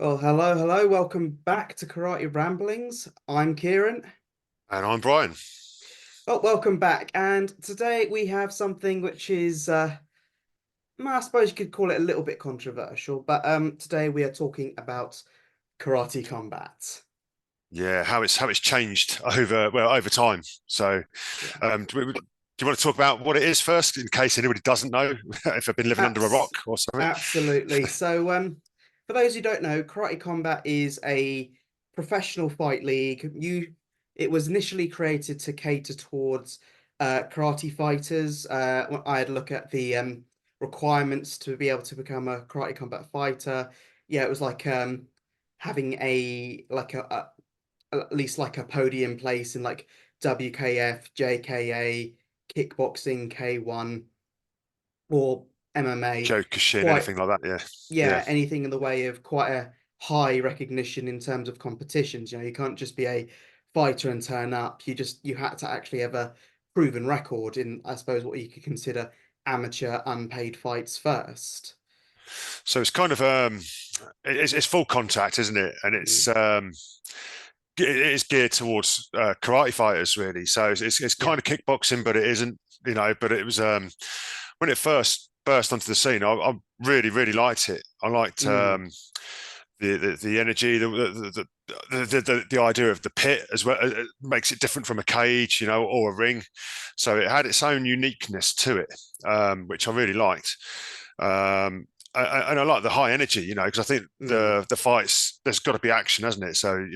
Well, hello, hello. Welcome back to Karate Ramblings. I'm Kieran. And I'm Brian. Well, welcome back. And today we have something which is, I suppose you could call it a little bit controversial, but today we are talking about karate combat. Yeah, how it's changed over time. So, Yeah. do you want to talk about what it is first, in case anybody doesn't know if they've been living under a rock Abs or something? Absolutely. So, for those who don't know, Karate Combat is a professional fight league. It was initially created to cater towards karate fighters. When I had a look at the requirements to be able to become a Karate Combat fighter. Yeah, it was like having at least like a podium place in like WKF, JKA, kickboxing, K1 or MMA, Jokershin, quite, anything like that? Yeah, yeah. yeah, anything in the way of quite a high recognition in terms of competitions. You can't just be a fighter and turn up. You had to actually have a proven record in, I suppose, what you could consider amateur unpaid fights first. So it's kind of it's full contact, isn't it? And Mm. it is geared towards karate fighters, really. So it's Yeah. kind of kickboxing, but it isn't. But it was when it first burst onto the scene. I really liked it. I liked Mm. the energy, the idea of the pit as well. It makes it different from a cage, or a ring. So it had its own uniqueness to it, which I really liked. And I like the high energy, because I think Mm. the fights, there's got to be action, hasn't it? So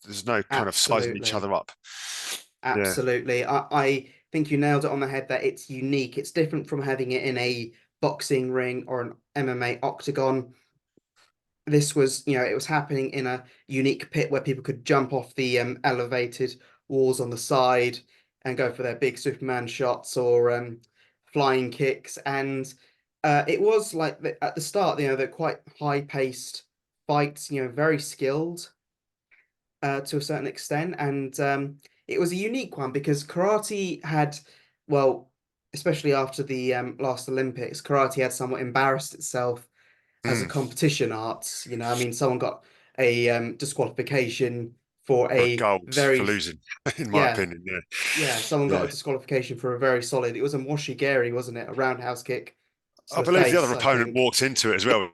there's no kind of sizing each Absolutely. other up. Yeah. Absolutely. I think you nailed it on the head that it's unique. It's different from having it in a boxing ring or an MMA octagon. This was, it was happening in a unique pit where people could jump off the elevated walls on the side and go for their big Superman shots or flying kicks. And it was like at the start, they're quite high-paced fights, very skilled to a certain extent. And it was a unique one because karate had, well, especially after the last Olympics, karate had somewhat embarrassed itself as a Mm. competition art. I mean, someone got a disqualification for For a gold for very, losing, in my yeah, opinion. Yeah. yeah, someone got a Yeah. disqualification for a very solid, it was a moshigiri, wasn't it? A roundhouse kick to I the believe the other face, I opponent think. walked into it as well.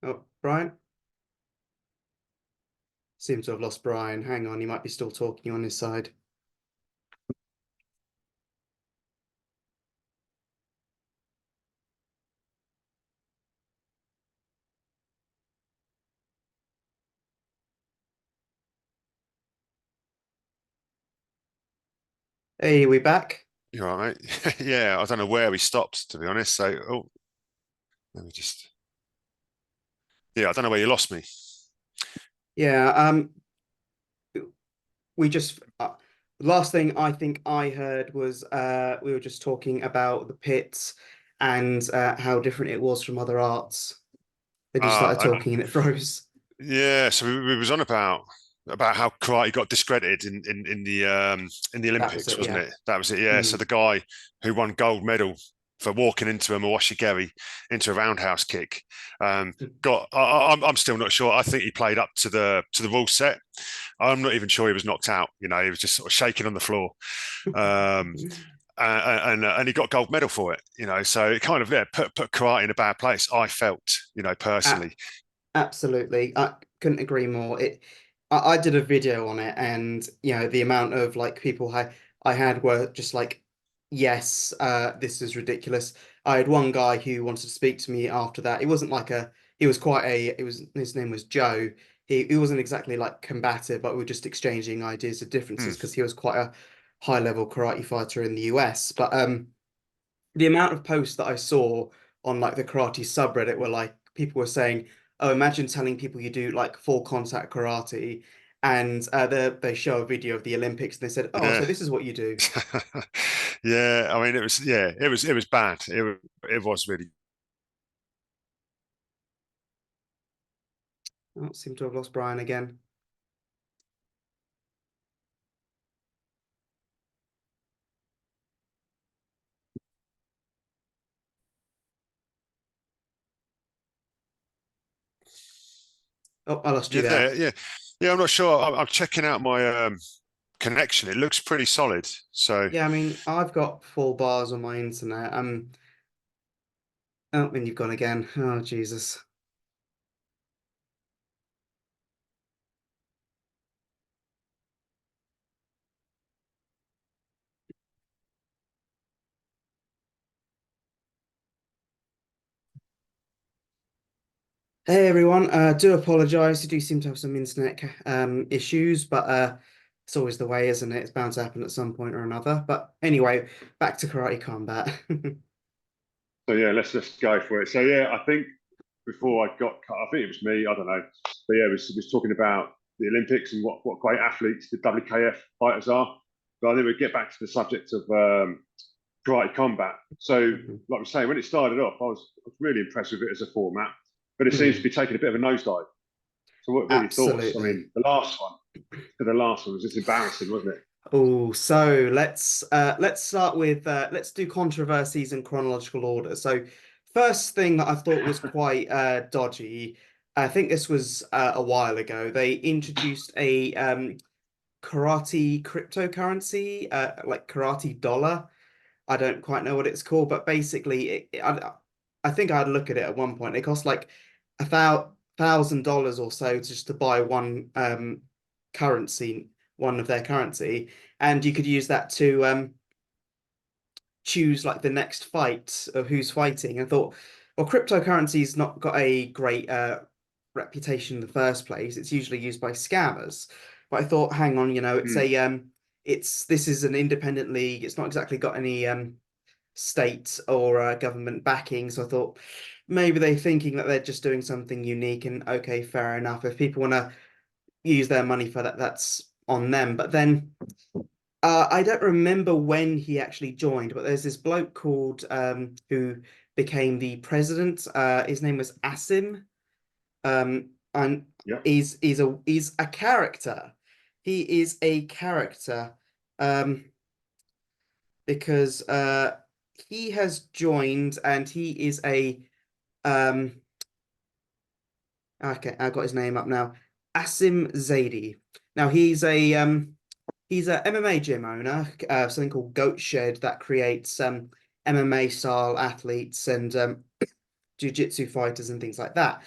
Oh, Brian? Seem to have lost Brian. Hang on, he might be still talking on his side. Hey, we back? You're all right, mate. Yeah, I don't know where we stopped, to be honest. So, let me just. Yeah, I don't know where you lost me. Yeah, we just last thing I think I heard was we were just talking about the pits and how different it was from other arts. Then you started And talking and it froze. yeah, so we was on about how karate got discredited in the That was Olympics, it, wasn't yeah. it? That was it. Yeah. So Mm. the guy who won gold medal for walking into a Mawashigeri, into a roundhouse kick, got. I'm still not sure. I think he played up to the rule set. I'm not even sure he was knocked out. He was just sort of shaking on the floor. Um, and he got gold medal for it. So it kind of put karate in a bad place. I felt, A- personally. Absolutely. I couldn't agree more. I did a video on it and the amount of like people I had were just like, yes, this is ridiculous. I had one guy who wanted to speak to me after that. It wasn't like he was quite it was his name was Joe. He wasn't exactly like combative, but we were just exchanging ideas of differences Hmm. because he was quite a high level karate fighter in the US. But the amount of posts that I saw on like the karate subreddit were like people were saying, "Oh, imagine telling people you do like full contact karate, and they show a video of the Olympics, and they said, "Oh, so Yeah. this is what you do." Yeah, I mean, it was bad. It was really. Oh, seem to have lost Brian again. Oh, I lost you You're there. there, yeah, yeah. I'm not sure. I'm checking out my connection. It looks pretty solid. So Yeah, I mean, I've got full bars on my internet. Oh, and you've gone again. Oh, Jesus. Hey everyone, do apologize. You do seem to have some internet issues, but it's always the way, isn't it? It's bound to happen at some point or another. But anyway, back to Karate Combat. So yeah, let's just go for it. So yeah, I think before I got cut, I think it was me. I don't know, but yeah, it was talking about the Olympics and what great athletes the WKF fighters are. But I think we get back to the subject of karate combat. So, Mhm. like we say, when it started off, I was really impressed with it as a format, but it seems to Mm, be taking a bit of a nosedive. So, what are your thoughts? I absolutely. mean, the last one was just embarrassing, wasn't it? Oh, so let's start with let's do controversies in chronological order. So first thing that I thought was quite dodgy, I think this was a while ago. They introduced a karate cryptocurrency, like karate dollar. I don't quite know what it's called, but basically, I think I'd look at it at one point. It cost like $1,000 or so just to buy one currency, one of their currency, and you could use that to choose like the next fight of who's fighting. I thought, well, cryptocurrency's not got a great reputation in the first place. It's usually used by scammers. But I thought, hang on, it's Mm. a it's this is an independent league. It's not exactly got any state or government backing. So I thought maybe they're thinking that they're just doing something unique and okay, fair enough. If people want to use their money for that, that's on them. But then I don't remember when he actually joined, but there's this bloke called who became the president. His name was Asim. And Yeah. he's a character. He is a character. Um, because he has joined and he is a um okay, I got his name up now. Asim Zaidi. Now he's a MMA gym owner, something called Goat Shed that creates MMA style athletes and jiu-jitsu fighters and things like that.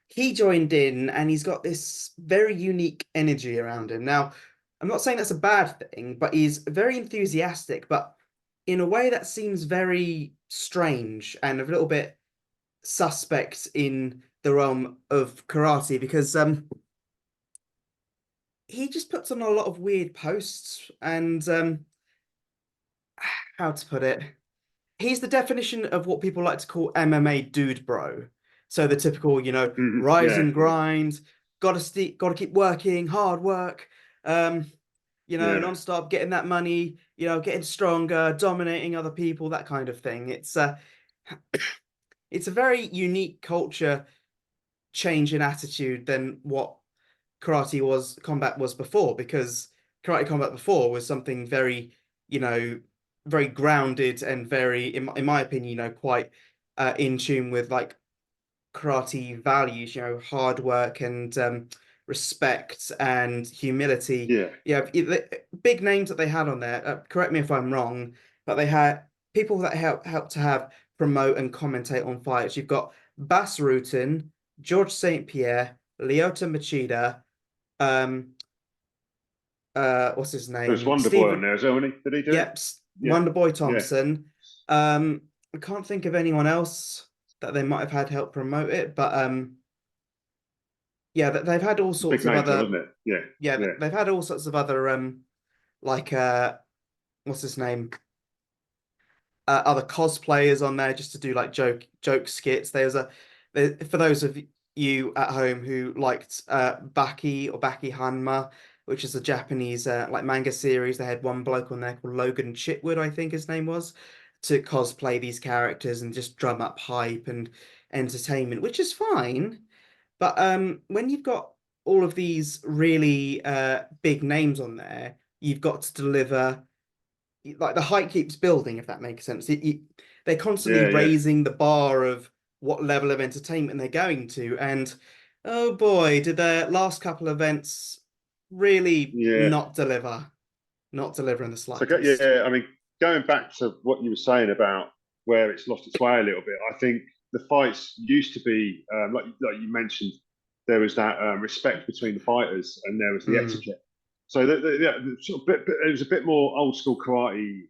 He joined in and he's got this very unique energy around him. Now, I'm not saying that's a bad thing, but he's very enthusiastic, but in a way that seems very strange and a little bit suspect in the realm of karate because he just puts on a lot of weird posts and how to put it, he's the definition of what people like to call MMA dude bro. So the typical, rise Yeah, and grind, gotta keep working, hard work, um, yeah, non-stop getting that money, getting stronger, dominating other people, that kind of thing. It's a very unique culture change in attitude than what combat was before, because karate combat before was something very, you know, very grounded and very, in my opinion, quite in tune with like karate values, hard work and respect and humility. yeah. Yeah, the big names that they had on there. Correct me if I'm wrong, but they had people that help to have promote and commentate on fights. You've got Bas Rutten, George St. Pierre, Lyoto Machida, um, what's his There's name? Wonder Boy on Stephen. there, isn't he? Did he do it? Yep, Yeah, Wonderboy yeah. Thompson. I can't think of anyone else that they might have had help promote it, but yeah, they've had all Big sorts of names, though, other wasn't it? Yeah, yeah, yeah, they've had all sorts of other like what's his name? Other cosplayers on there just to do like joke skits. For those of you at home who liked Baki or Baki Hanma, which is a Japanese like manga series. They had one bloke on there called Logan Chitwood, I think his name was, to cosplay these characters and just drum up hype and entertainment, which is fine. But when you've got all of these really big names on there, you've got to deliver, like the height keeps building, if that makes sense. They're constantly yeah, yeah. raising the bar of what level of entertainment they're going to. And Oh boy, did the last couple events really Yeah. not deliver? Not deliver in the So slightest. yeah, I mean, going back to what you were saying about where it's lost its way a little bit, I think the fights used to be like you mentioned, there was that respect between the fighters, and there was the Mm, etiquette. So yeah, the sort of it was a bit more old school karate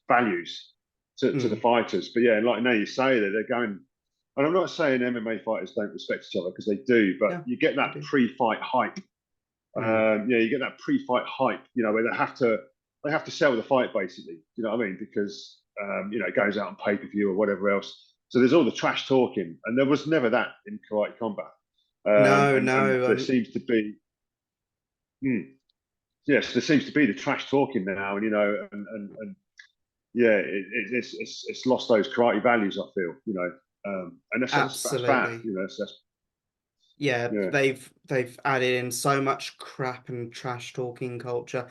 values to the mm. fighters. But yeah, like now you say that they're going. And I'm not saying MMA fighters don't respect each other, because they do, but Yeah, you get they that do. pre-fight hype. Mm, Yeah, you get that pre-fight hype, where they have to sell the fight basically. You know what I mean? Because it goes out on pay-per-view or whatever else. So there's all the trash talking, and there was never that in Karate Combat. no, And no, there seems to be, yes, there seems to be the trash talking now, and yeah, it's lost those karate values. I feel, and that's bad. absolutely. That's Yeah, yeah, they've added in so much crap and trash talking culture.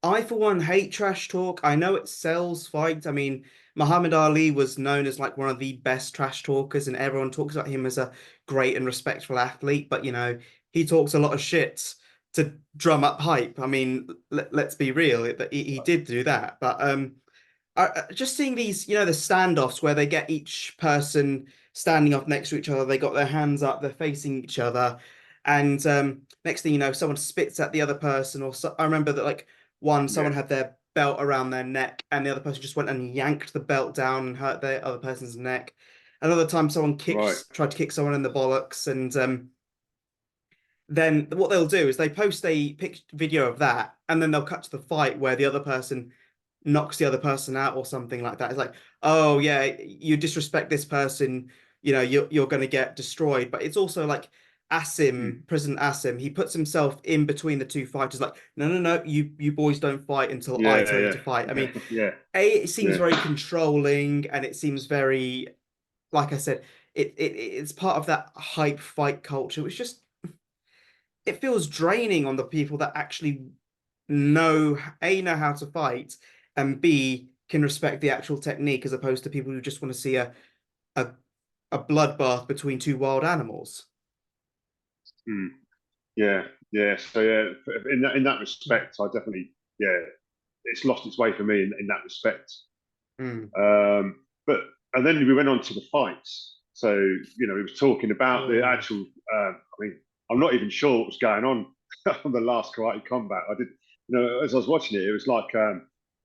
I, for one, hate trash talk. I know it sells fights. I mean, Muhammad Ali was known as like one of the best trash talkers, and everyone talks about him as a great and respectful athlete. But he talks a lot of shit to drum up hype. I mean, let's be real, he did do that. But just seeing these, the standoffs where they get each person standing up next to each other, they got their hands up, they're facing each other, and next thing you know, someone spits at the other person. Or I remember that like yeah, someone had their belt around their neck, and the other person just went and yanked the belt down and hurt the other person's neck. Another time, someone right, tried to kick someone in the bollocks, and then what they'll do is they post a video of that, and then they'll cut to the fight where the other person knocks the other person out or something like that. It's like, oh yeah, you disrespect this person, you're going to get destroyed. But it's also like mm. President Asim, he puts himself in between the two fighters, like, no, no, no, you boys don't fight until I Yeah, tell you yeah, to fight. I mean, yeah, it seems yeah. very controlling, and it seems very, like I said, it's part of that hype fight culture, which just it feels draining on the people that actually know how to fight, and B, can respect the actual technique, as opposed to people who just want to see a, a bloodbath between two wild animals. Mm. Yeah, yeah. So yeah, in that respect, I definitely, yeah, it's lost its way for me in that respect. Mm. But and then we went on to the fights. So we were talking about the Oh, actual. I mean, I'm not even sure what was going on on the last Karate Combat. I did, as I was watching it, it was like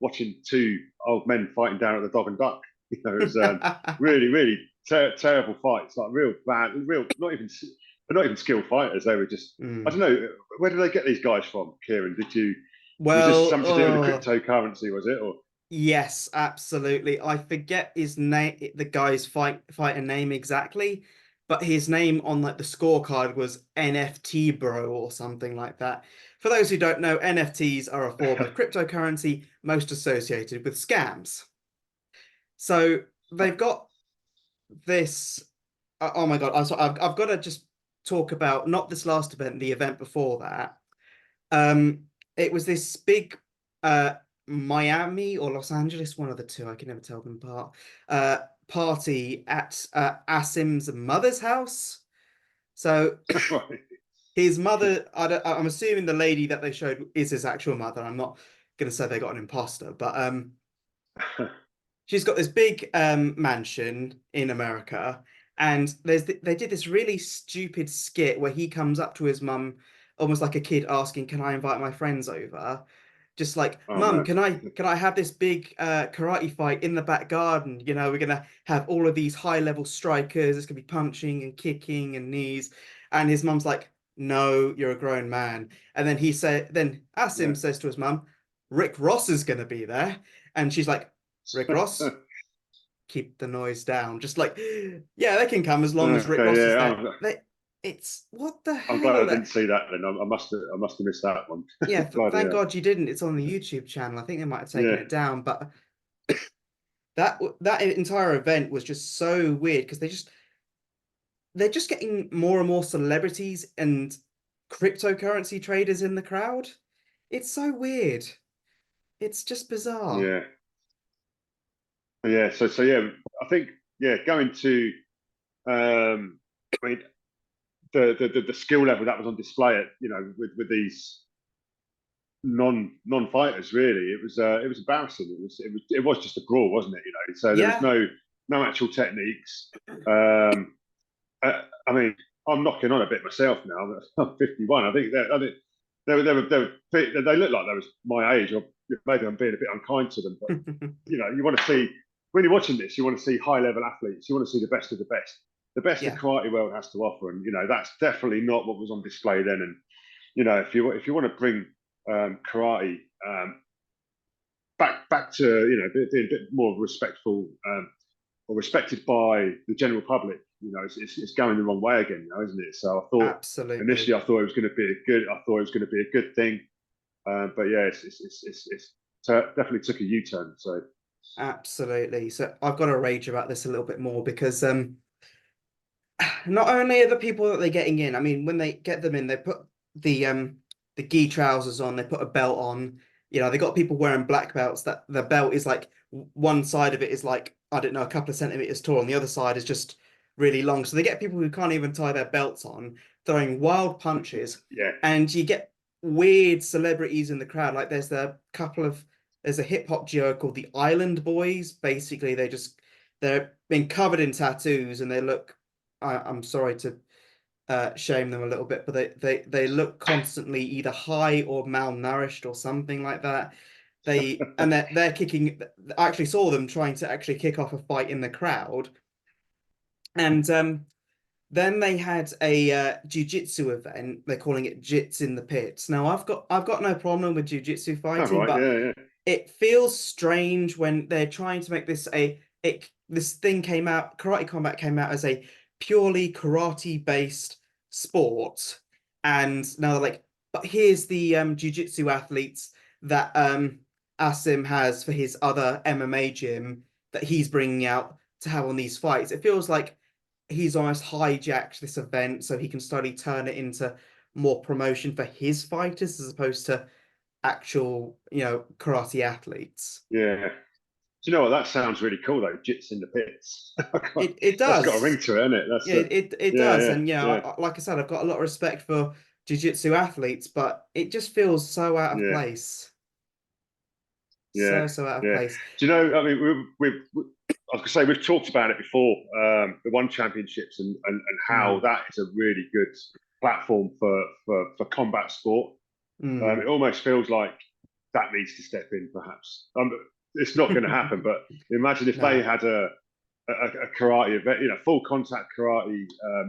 watching two old men fighting down at the Dog and Duck. It was really, really terrible fights, like real bad, real not even skilled fighters. They were just, I mm. don't know, where did they get these guys from, Kieran? Was this Well, something to do with the cryptocurrency? Was it or? yes, absolutely. I forget his name, the guy's fighter name exactly, but his name on like the scorecard was NFT Bro or something like that. For those who don't know, NFTs are a form of cryptocurrency most associated with scams. So they've got this. Oh my God! I've got to just talk about not this last event, the event before that. Um, it was this big uh Miami or Los Angeles, one of the two, I can never tell them apart. Party at Asim's mother's house. So Right. his mother, I'm assuming the lady that they showed is his actual mother. I'm not gonna say they got an imposter, but she's got this big mansion in America, and they did this really stupid skit where he comes up to his mum, almost like a kid asking, "Can I invite my friends over?" Just like, Oh "Mum, no. can I have this big karate fight in the back garden? We're gonna have all of these high level strikers. It's gonna be punching and kicking and knees." And his mum's like, "No, you're a grown man." And then Yeah. Asim says to his mum, "Rick Ross is gonna be there," and she's like, "Rick Ross, keep the noise down." Just like, yeah, they can come as long as Rick Okay, Ross is yeah. there. It's what the I'm glad I hell? didn't see that then. I must have missed that one. Yeah, Bloody thank hell. God you didn't. It's on the YouTube channel. I think they might have taken Yeah. it down, but that entire event was just so weird because they're just getting more and more celebrities and cryptocurrency traders in the crowd. It's so weird. It's just bizarre. Yeah. Yeah. So yeah, I think, yeah, going to I mean, the skill level that was on display at, with these non fighters, really. It was embarrassing. It was just a brawl, wasn't it? So there was Yeah. no actual techniques. I mean, I'm knocking on a bit myself now. I'm 51. I think they look like they was my age, or maybe I'm being a bit unkind to them. But you want to see, when you're watching this, you want to see high level athletes. You want to see the best of the best, the best the Yeah. karate world has to offer, and that's definitely not what was on display then. And if you want to bring karate back to being a bit more respectful, or respected by the general public, it's going the wrong way again now, isn't it? So I thought Absolutely. initially, I thought it was going to be a good thing, but yeah, it's definitely took a U-turn. So Absolutely. So I've got to rage about this a little bit more because not only are the people that they're getting in, I mean, when they get them in, they put the gi trousers on, they put a belt on. They got people wearing black belts that the belt is like one side of it is like, I don't know, a couple of centimeters tall, and the other side is just really long. So they get people who can't even tie their belts on, throwing wild punches, yeah, and you get weird celebrities in the crowd. Like there's a hip hop duo called the Island Boys. Basically, they're been covered in tattoos, and they look, I'm sorry to shame them a little bit, but they look constantly either high or malnourished or something like that. They're kicking. I actually saw them trying to actually kick off a fight in the crowd, and then they had a jiu-jitsu event. They're calling it Jits in the Pits. Now I've got no problem with jiu-jitsu all fighting, right, but yeah. it feels strange when they're trying to make this this thing came out, Karate Combat came out as a purely karate based sport, and now they're like, but here's the jiu-jitsu athletes that Asim has for his other MMA gym that he's bringing out to have on these fights. It feels like he's almost hijacked this event so he can slowly turn it into more promotion for his fighters as opposed to actual, karate athletes. Yeah. Do you know what? That sounds really cool, though. Jits in the pits. It That's got a ring does. to it, isn't it? Yeah, it does. Yeah, And yeah, like I said, I've got a lot of respect for jiu-jitsu athletes, but it just feels so out of yeah, place. yeah, So out of yeah. place. Do you know? I mean, I was going to say, we've talked about it before, the One Championships, and how Mm, that is a really good platform for combat sport. mm. It almost feels like that needs to step in, perhaps. It's not going to happen, but imagine if they No. had a karate event, full contact karate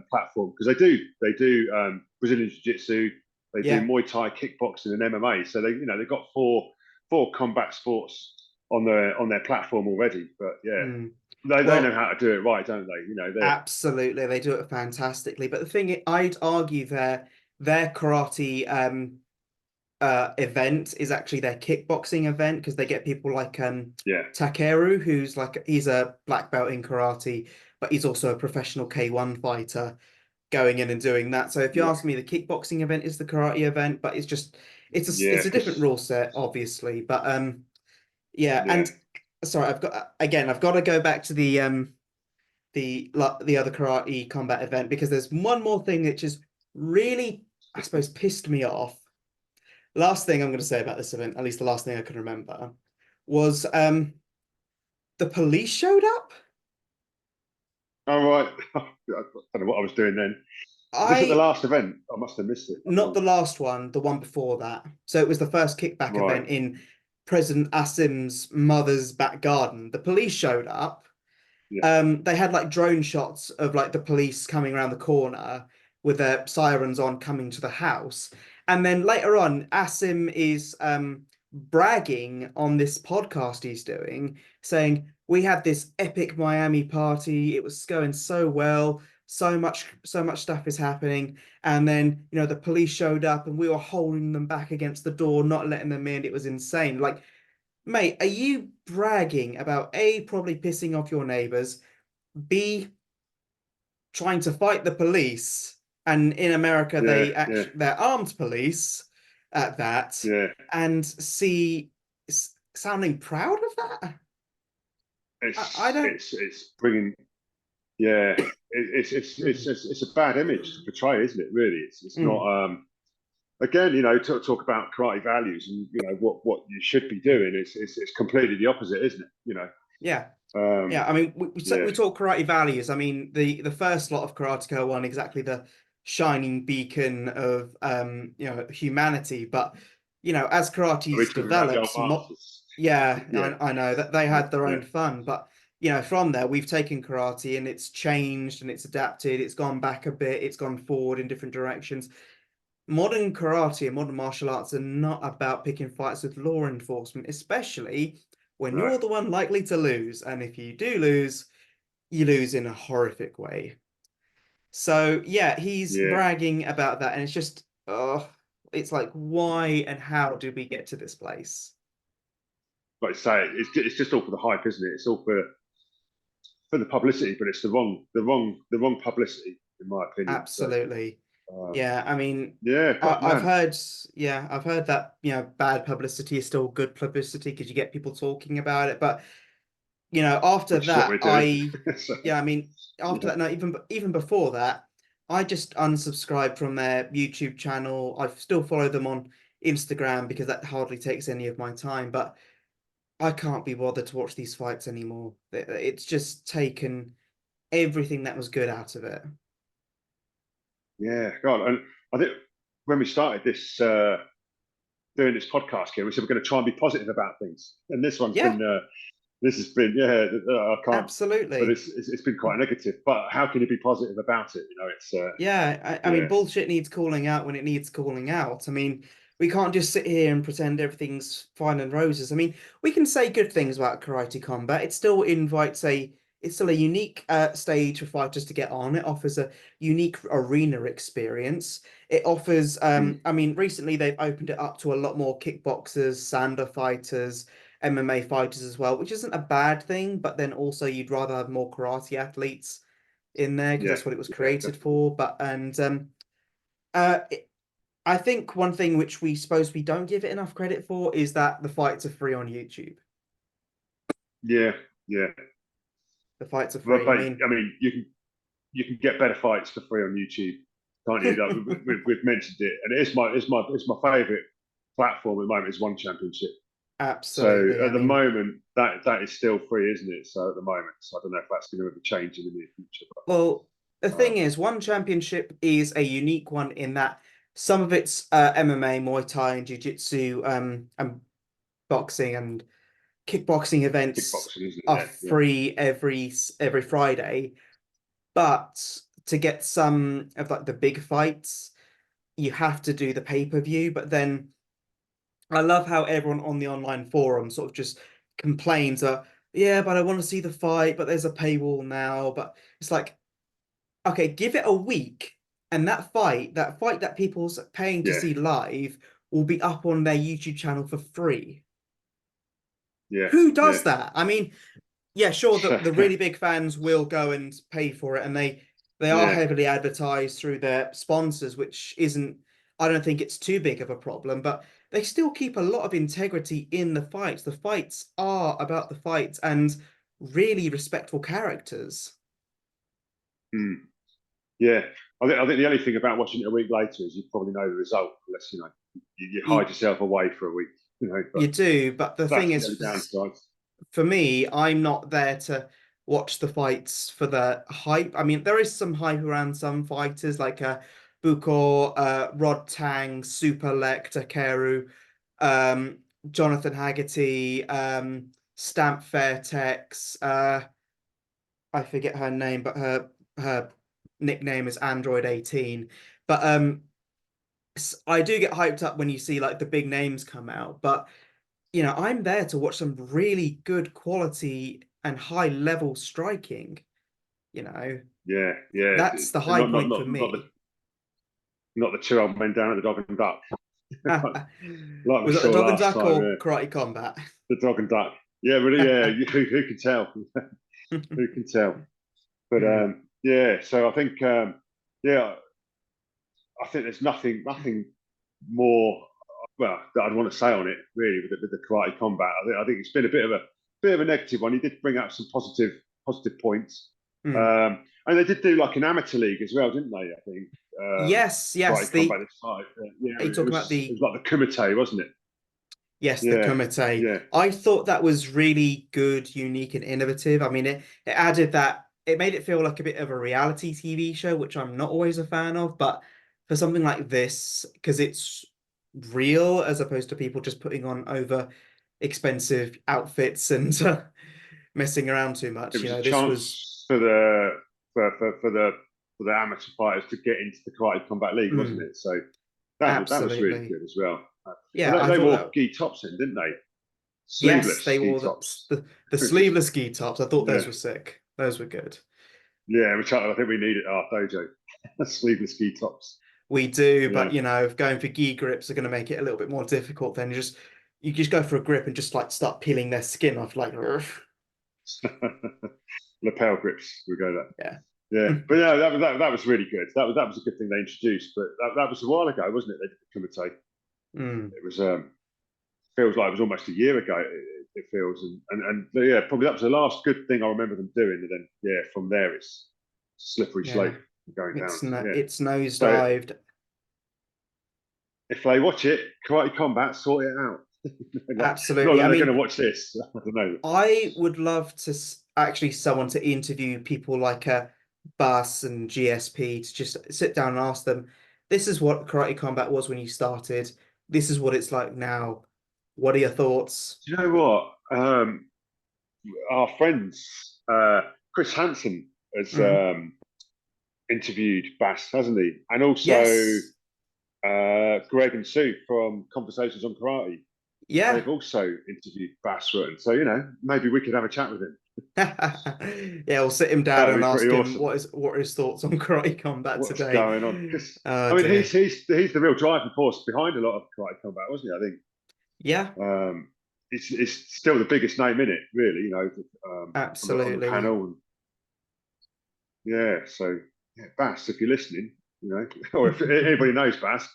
platform, because they do Brazilian Jiu Jitsu, they do Yeah. Muay Thai, kickboxing, and MMA. So they've got four combat sports on their platform already. But yeah, Mm. they know Well, how to do it right, don't they? They're absolutely, they do it fantastically. But the thing I'd argue their karate event is actually their kickboxing event because they get people like yeah, Takeru, who's like he's a black belt in karate, but he's also a professional K1 fighter going in and doing that. So if you yeah, ask me, the kickboxing event is the karate event, but yeah, it's a different because rule set, obviously. But yeah, yeah, and sorry, I've got to go back to the other karate combat event because there's one more thing which is really, I suppose, pissed me off. Last thing I'm going to say about this event, at least the last thing I can remember, was the police showed up. all right. I don't know what I was doing then. Was this at the I last event? I must have missed it. I Not don't the know. last one, the one before that. So it was the first kickback Right. event in President Asim's mother's back garden. The police showed up. Yeah. They had like drone shots of like the police coming around the corner with their sirens on coming to the house. And then later on, Asim is bragging on this podcast he's doing, saying, "We had this epic Miami party. It was going so well. So much stuff is happening." And then, the police showed up and we were holding them back against the door, not letting them in. It was insane. Like, mate, are you bragging about A, probably pissing off your neighbors, B, trying to fight the police, and in America Yeah. Yeah. they're armed police at that, Yeah. and C, sounding proud of that? I It's don't. it's it's bringing yeah, it's a bad image to portray, isn't it? Really, it's not. Again, talk about karate values and what you should be doing. It's completely the opposite, isn't it? Yeah. Um, Yeah, I mean, yeah, we talk karate values. I mean, the first lot of Karateka one exactly the shining beacon of humanity. But as we're karate's talking about the old developed, masters. yeah, Yeah, I know that they had their yeah, own fun. But from there we've taken karate and it's changed and it's adapted. It's gone back a bit. It's gone forward in different directions. Modern karate and modern martial arts are not about picking fights with law enforcement, especially when no, you're the one likely to lose. And if you do lose, you lose in a horrific way. So yeah, he's yeah. bragging about that, and it's just, oh, it's like, why and how did we get to this place? Like I say, it's just all for the hype, isn't it? It's all for the publicity, but it's the wrong publicity, in my opinion. So, Absolutely. um, Yeah, I mean, yeah, God, I've man, heard, yeah, I've heard that, bad publicity is still good publicity because you get people talking about it. But, after which is what that, we're doing. So, yeah, I mean, after yeah, that, no, even before that, I just unsubscribed from their YouTube channel. I still follow them on Instagram because that hardly takes any of my time, but I can't be bothered to watch these fights anymore. It's just taken everything that was good out of it. yeah, God, and I think when we started this doing this podcast here, we said we're going to try and be positive about things, and Yeah, this has been, yeah, I can't, but absolutely. it's been quite negative. But how can you be positive about it? It's Yeah, I mean, yeah, bullshit needs calling out when it needs calling out. I mean, we can't just sit here and pretend everything's fine and roses. I mean, we can say good things about Karate Combat. It's still a unique stage for fighters to get on. It offers a unique arena experience. It offers, mm, I mean, recently they've opened it up to a lot more kickboxers, Sanda fighters, MMA fighters as well, which isn't a bad thing, but then also you'd rather have more karate athletes in there because yeah, that's what it was yeah, created definitely. for. But and uh, it, I think one thing which we don't give it enough credit for is that the fights are free on YouTube. Yeah, yeah. The fights are Well, free. I but mean, I mean, you can get better fights for free on YouTube, can't you? Like, we've mentioned it, and it's my favourite platform at the moment is One Championship. So absolutely. I at the mean, moment, that is still free, isn't it? So at the moment, so I don't know if that's going to ever change in the near future. well, the But thing is, One Championship is a unique one in that some of its MMA, Muay Thai, and Jiu-Jitsu, and boxing and kickboxing events kickboxing, isn't it? are Yeah, yeah, free every Friday. But to get some of like the big fights, you have to do the pay-per-view. But then I love how everyone on the online forum sort of just complains yeah, but I want to see the fight, but there's a paywall now. But it's like, okay, give it a week, and that fight that people's paying to yeah, see live will be up on their YouTube channel for free. yeah, Who yeah. does that? I mean, yeah, sure, the really big fans will go and pay for it, and they are Yeah, heavily advertised through their sponsors, which isn't, I don't think it's too big of a problem, but they still keep a lot of integrity in the fights. The fights are about the fights and really respectful characters. mm, yeah. I think the only thing about watching it a week later is you probably know the result, unless you hide You yourself away for a week. But you do, but the thing that's the is, only downside. for me, I'm not there to watch the fights for the hype. I mean, there is some hype around some fighters like Buko, Rod Tang, Super Lek, Takeru, um, Jonathan Haggerty, Stamp Fairtex. I forget her name, but her nickname is Android 18. But I do get hyped up when you see like the big names come out, but I'm there to watch some really good quality and high level striking. You know, Yeah, yeah. that's the high Not not point for not not the me. not the two old men down at the Dog and Duck, like we Was it the saw Dog and last Duck time. or Yeah, Karate Combat? the Dog and Duck. Yeah, really. Yeah, who can tell? Who can tell? But Hmm. yeah. So I think yeah, I think there's nothing more. Well, that I'd want to say on it really with the Karate Combat. I think it's been a bit of a negative one. He did bring up some positive points. And they did do like an amateur league as well, didn't they? I think. Yes, yes. Karate Combat this side. Yeah, Are you talking about it was like the Kumite, wasn't it? yes, the Yeah, Kumite. yeah. I thought that was really good, unique, and innovative. I mean, it added that, it made it feel like a bit of a reality TV show, which I'm not always a fan of, but for something like this, because it's real as opposed to people just putting on over expensive outfits and messing around too It much. was a This was chance for the amateur fighters to get into the Karate Combat League, wasn't it? So that was really absolutely. good as well. Yeah, And I they thought wore that. gi tops in, didn't they? Yes, Sleeveless they ski wore tops. the sleeveless ski tops. I thought those Yeah, were sick. Those were good. yeah. Which I think we need at our dojo. Sleeveless ski tops. We do, Yeah. but if going for gi grips are going to make it a little bit more difficult, then you just go for a grip and just like start peeling their skin off, like Lapel grips. We go that. yeah. Yeah, but yeah, that was really good. That was a good thing they introduced. But that was a while ago, wasn't it? They did the Kumite. It was feels like it was almost a year ago. It feels, and yeah, probably that was the last good thing I remember them doing. And then yeah, from there it's slippery Yeah. slope going down. Yeah. It's So nosedived. if they watch it, Karate Combat, sort it out. Not Absolutely. that I they're going to mean, watch this. I don't know. I would love to actually someone to interview people like Bus and GSP to just sit down and ask them, this is what Karate Combat was when you started. This is what it's like now. What are your thoughts? Do you know what? Our friends, Chris Hansen has interviewed Bass, hasn't he? And also Yes. Greg and Sue from Conversations on Karate. Yeah. They've also interviewed Bass Rutten. So, maybe we could have a chat with him. Yeah, we'll sit him down That'd and be ask pretty him awesome. what are his thoughts on Karate Combat What's today. going on? Oh, I mean, dear. he's the real driving force behind a lot of Karate Combat, wasn't he? I think. Yeah. It's still the biggest name in it, really. Absolutely. on the panel. And, yeah, so yeah, Bass, if you're listening, or if anybody knows Bass,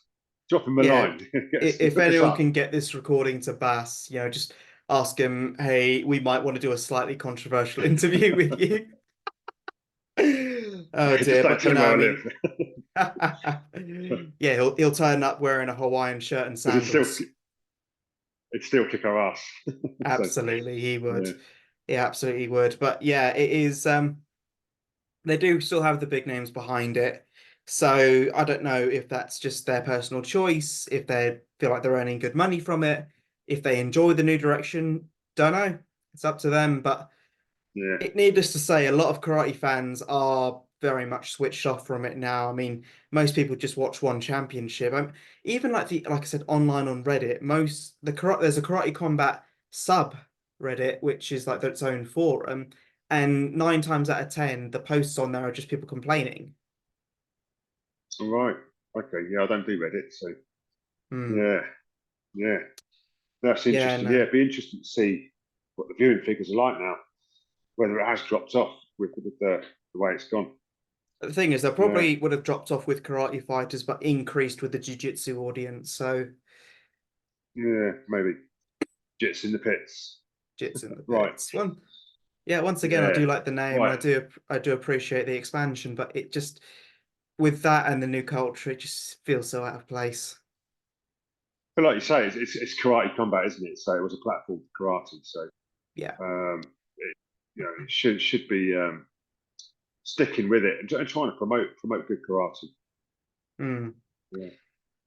drop him a line. If anyone can get this recording to Bass, just ask him, hey, we might want to do a slightly controversial interview with you. Oh Just dear, don't but tell him where I yeah, he'll turn up wearing a Hawaiian shirt and sandals. It'd still kick our ass. Absolutely, he would. Yeah. He absolutely would. But yeah, it is. They do still have the big names behind it. So I don't know if that's just their personal choice, if they feel like they're earning good money from it, if they enjoy the new direction. Don't know. It's up to them. But Yeah. needless to say, a lot of karate fans are very much switched off from it now. I mean, most people just watch one championship. Even like I said, online on Reddit, there's a Karate Combat sub Reddit, which is like its own forum, and 9 times out of 10, the posts on there are just people complaining. All right. Okay. Yeah, I don't do Reddit, so yeah. That's interesting. no. Yeah, it'd be interesting to see what the viewing figures are like now, whether it has dropped off with the way it's gone. The thing is, they probably would have dropped off with karate fighters, but increased with the jiu-jitsu audience. So yeah, maybe jits in the pits. Jits in the Right. pits. Once again, I do like the name. Right. And I do appreciate the expansion, but it just, with that and the new culture, it just feels so out of place. But like you say, it's Karate Combat, isn't it? So it was a platform for karate. So yeah, it should be sticking with it and trying to promote good karate.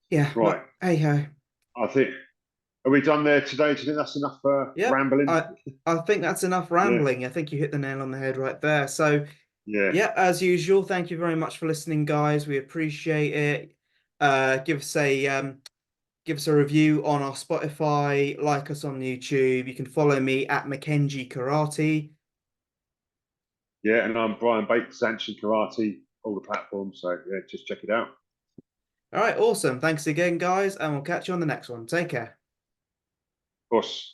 Yeah. Right. Hey ho. I think. Are we done there today? Do you think that's enough rambling? I think that's enough rambling. Yeah. I think you hit the nail on the head right there. So yeah, as usual, thank you very much for listening, guys. We appreciate it. Give us a review on our Spotify, like us on YouTube. You can follow me at Mackenzie Karate. Yeah, and I'm Brian Bates, Zanshin Karate, all the platforms. So yeah, just check it out. All right, awesome. Thanks again, guys, and we'll catch you on the next one. Take care. Of course.